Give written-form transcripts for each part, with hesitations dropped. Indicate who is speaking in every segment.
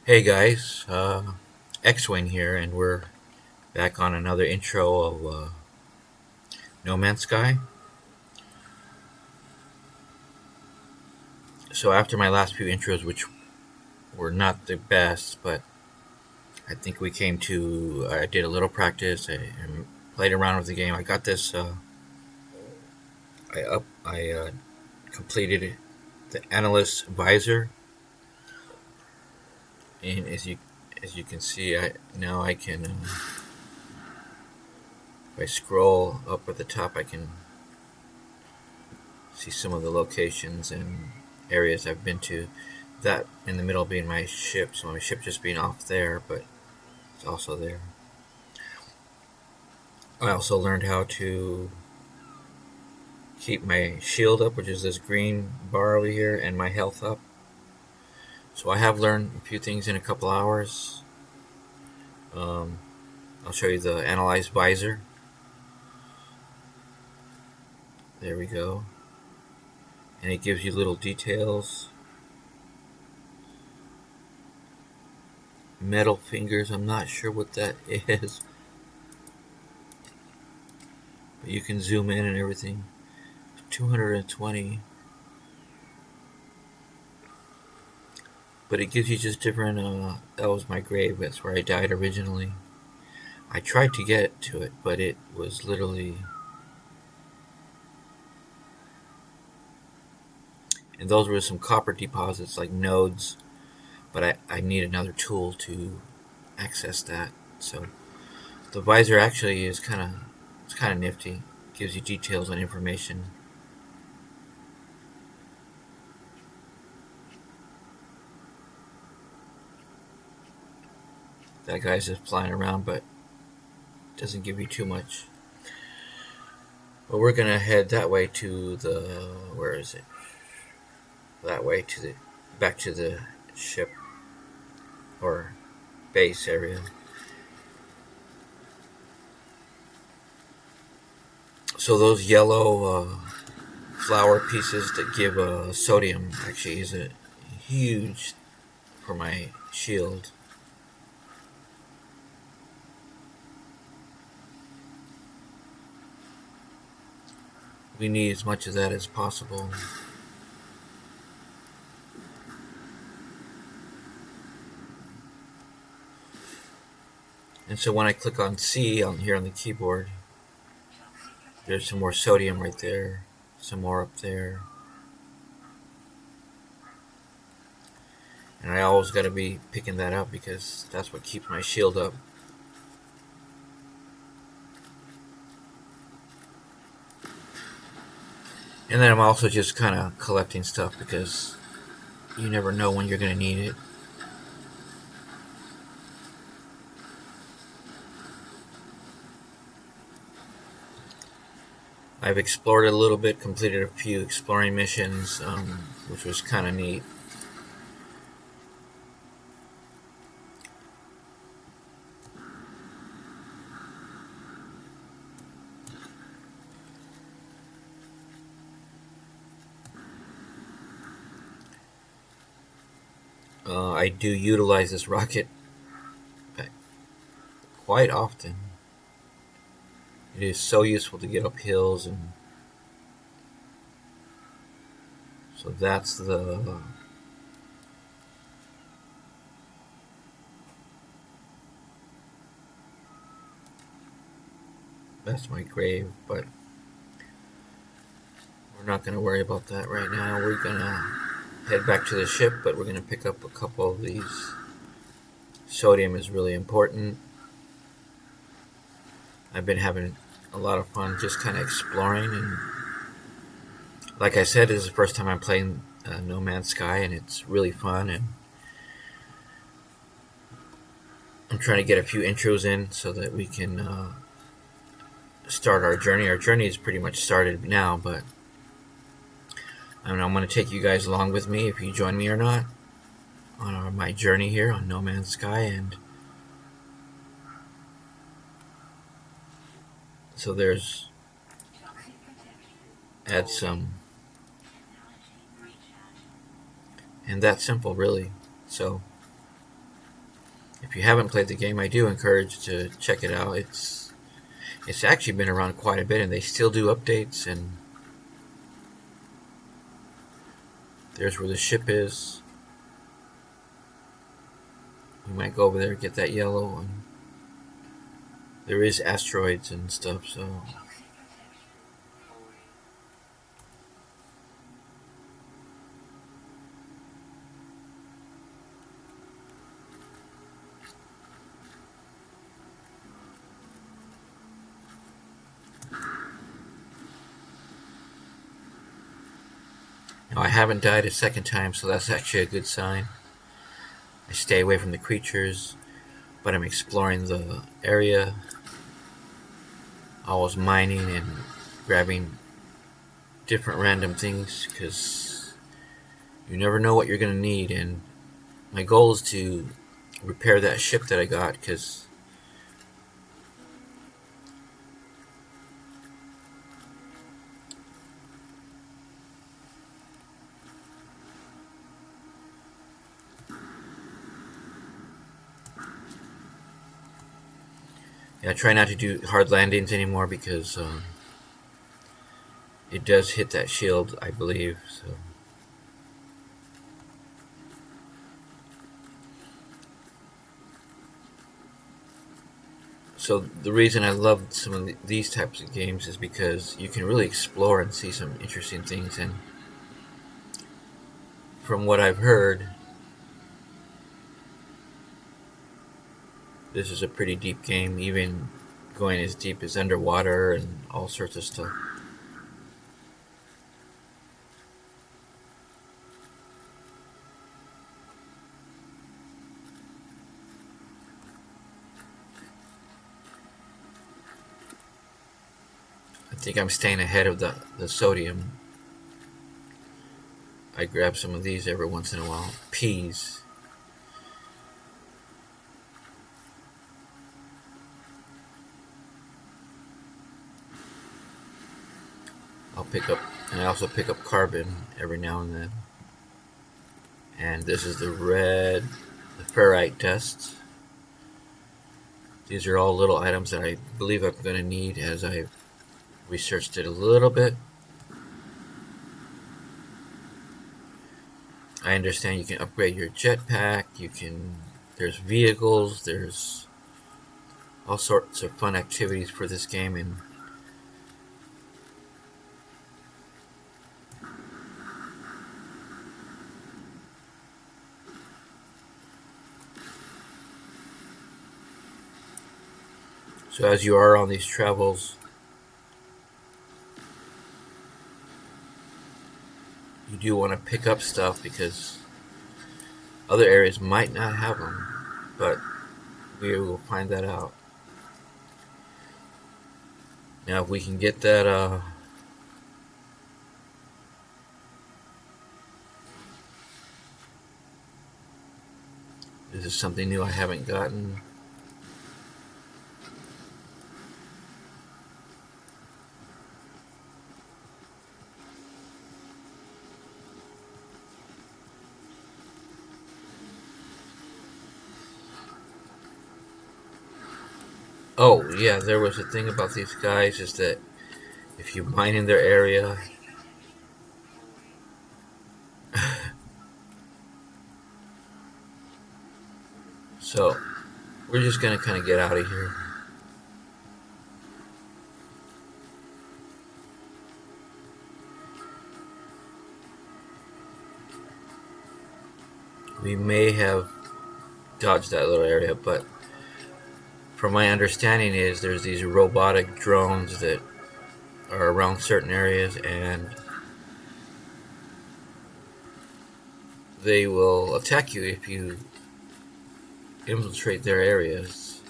Speaker 1: Hey guys, Xwayne here, and we're back on another intro of No Man's Sky. So after my last few intros, which were not the best, but I think we came to, I did a little practice. I played around with the game. I got this. I completed the analyst visor, and as you can see, I now I can. If I scroll up at the top, I can see some of the locations and areas I've been to. That in the middle being my ship, so my ship just being off there, but it's also there. I also learned how to keep my shield up, which is this green bar over here, and my health up. So I have learned a few things in a couple hours. Um, I'll show you the analyze visor. There we go. And it gives you little details. Metal fingers, I'm not sure what that is. But you can zoom in and everything. 220. But it gives you just different. That was my grave. That's where I died originally. I tried to get to it, but it was literally. And those were some copper deposits, like nodes. But I need another tool to access that. So the visor actually is it's kind of nifty. It gives you details on information. That guy's just flying around, but doesn't give you too much. But we're gonna head that way to the. Where is it? That way to the back to the ship or base area. So those yellow flower pieces that give sodium actually is a huge for my shield. We need as much of that as possible. And so when I click on C on here on the keyboard, there's some more sodium right there, some more up there. And I always got to be picking that up because that's what keeps my shield up. And then I'm also just kind of collecting stuff because you never know when you're going to need it. I've explored a little bit, completed a few exploring missions, which was kind of neat. I do utilize this rocket quite often. It is so useful to get up hills, and so that's my grave, but we're not going to worry about that right now. We're going to head back to the ship, but we're going to pick up a couple of these. Sodium is really important. I've been having a lot of fun just kind of exploring, and like I said, this is the first time I'm playing No Man's Sky, and it's really fun, and I'm trying to get a few intros in so that we can start our journey. Our journey is pretty much started now, but I'm going to take you guys along with me if you join me or not on my journey here on No Man's Sky. And so there's add some, and that's simple really. So If you haven't played the game, I do encourage to check it out. It's actually been around quite a bit, and they still do updates. And there's where the ship is. You might go over there and get that yellow. And there is asteroids and stuff, so now I haven't died a second time, so that's actually a good sign. I stay away from the creatures, but I'm exploring the area. I was mining and grabbing different random things because you never know what you're going to need. And my goal is to repair that ship that I got because I try not to do hard landings anymore because it does hit that shield, I believe. So the reason I love some of these types of games is because you can really explore and see some interesting things. And from what I've heard, this is a pretty deep game, even going as deep as underwater and all sorts of stuff. I think I'm staying ahead of the sodium. I grab some of these every once in a while. Peas. I'll pick up, and I also pick up carbon every now and then. And this is the ferrite dust. These are all little items that I believe I'm going to need as I've researched it a little bit. I understand you can upgrade your jetpack, there's vehicles, there's all sorts of fun activities for this game, and so as you are on these travels, you do want to pick up stuff because other areas might not have them, but we will find that out. Now, if we can get that, this is something new I haven't gotten. Oh, yeah, there was a thing about these guys is that if you mine in their area, so we're just going to kind of get out of here. We may have dodged that little area, but from my understanding is there's these robotic drones that are around certain areas and they will attack you if you infiltrate their areas.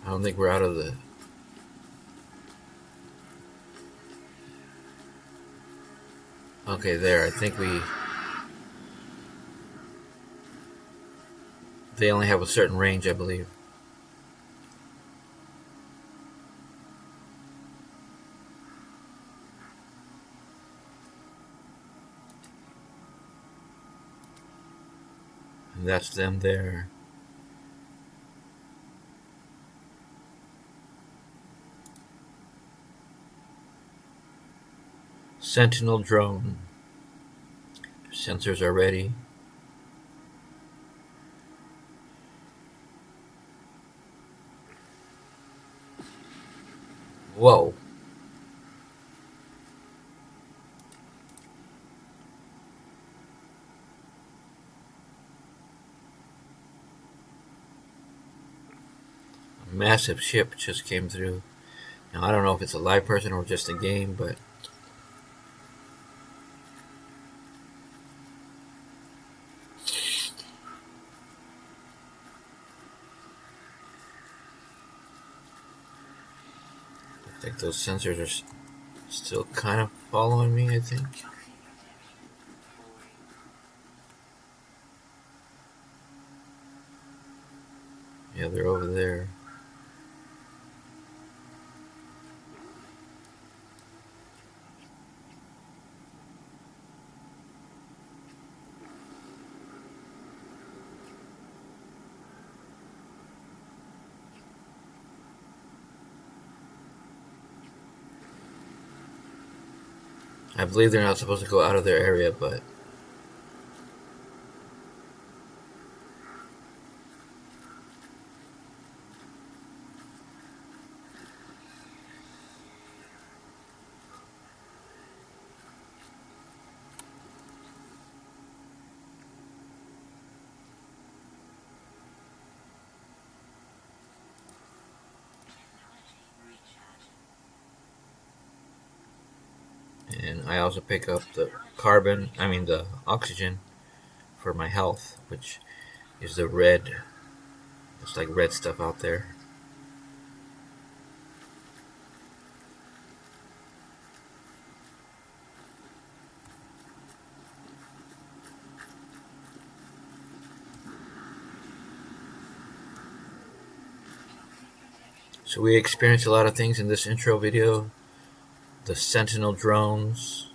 Speaker 1: I don't think we're out of the... Okay, there. I think they only have a certain range, I believe. And that's them there. Sentinel drone. Sensors are ready. Whoa. A massive ship just came through. Now I don't know if it's a live person or just a game, but I think those sensors are still kind of following me, I think. Yeah, they're over there. I believe they're not supposed to go out of their area, but and I also pick up the the oxygen for my health, which is the red. It's like red stuff out there. So we experienced a lot of things in this intro video. The Sentinel drones.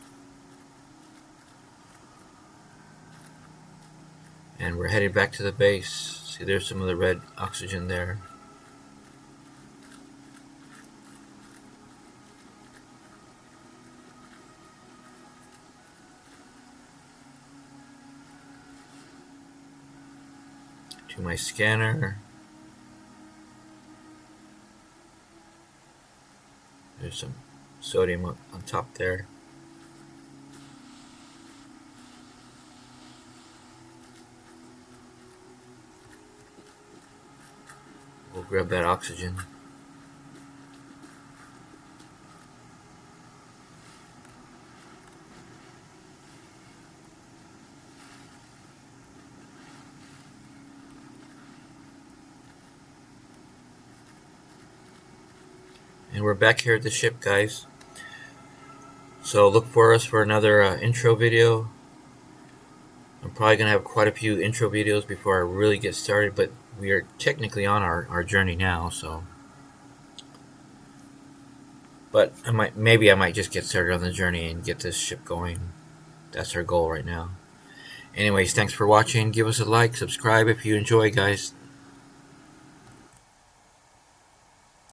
Speaker 1: And we're headed back to the base. See, there's some of the red oxygen there. To my scanner. There's some sodium on top there. We'll grab that oxygen. And we're back here at the ship, guys. So look for us for another intro video. I'm probably going to have quite a few intro videos before I really get started, but we are technically on our journey now, so. But maybe I might just get started on the journey and get this ship going. That's our goal right now. Anyways, thanks for watching. Give us a like, subscribe if you enjoy, guys.